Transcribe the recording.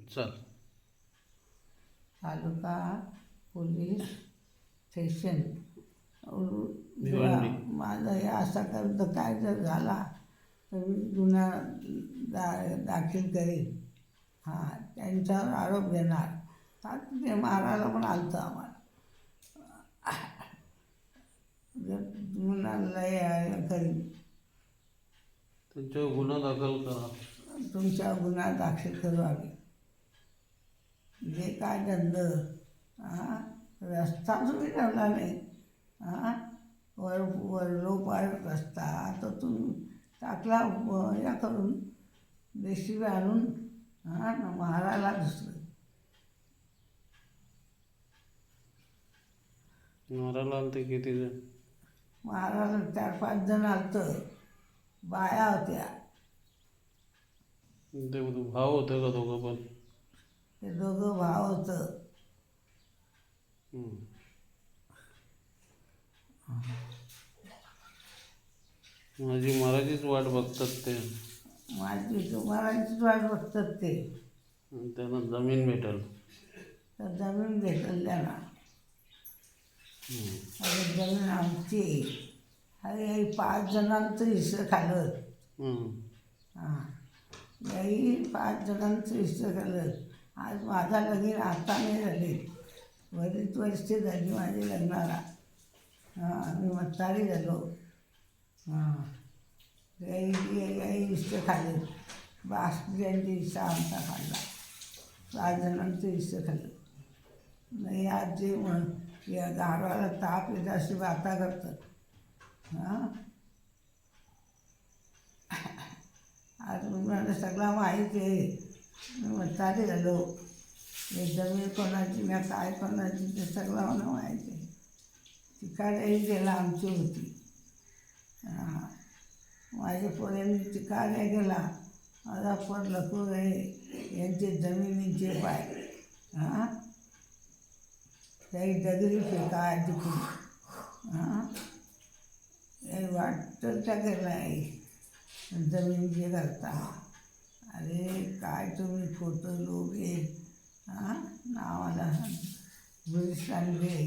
चल. तालुका police station Bhiwandi. माझा हे असा कर्ज काय जर झाला तर मी गुन्हा दाखल करीन. हां, त्यांच्यावर आरोप घेणार. ते मारायला पण आलं आम्हाला. जर गुन्हा करीन, त्यांच्यावर गुन्हा दाखल करा. तुमच्या गुन्हा दाखल करू आम्ही. जे काय दंड, रस्ता तुम्ही ठेवला नाही, वरलोपार रस्ता आता तुम्ही टाकला या करून देशी आणून मारायला दुसरं. मारायला आलं ते किती जण? मारायला 4-5 जण आलतं, बाया होत्या. ते भाव होतं का दोघं पण? ते दोघं भाव होतं. माझी महाराजीच वाट बघतात ते. माझी मराठीच वाट बघतात ते. त्यांना जमीन भेटेल. तर जमीन भेटेल त्यांना. अरे जमीन आमची. अरे 5 जणांचं हिस्सं खाल्लं. याही 5 जणांचं हिस्सं खाल्लं. आज माझा लगीन आता नाही झाले, 2 वर्षे झाली माझ्या लग्नाला. मी म्हातारी झालो. याही हिस्सं खाल्लं. बासऱ्यांचे हिस्सा आमचा खाल्ला. 5 जणांचं हिस्सं खाल्लं. नाही आज जे या गावाला ताप येत अशी वाता करतात. आज मला सगळा माहिती आहे. मी म्हातारी झालो. हे जमीन कोणाची ना काय कोणाची ते सगळं मला माहिती आहे. चिकाऱ्याही गेला आमची होती. माझ्या पोरांनी चिकाऱ्या गेला. माझा पोर लकू आहे यांचे जमिनीचे पाय. काही दगडी फेका तिकडून. हे वाटतं त्या गेला आहे जमिनीचे करता. अरे काय तुम्ही खोटं लोक आहे. नावाला बुरिस्तान दे.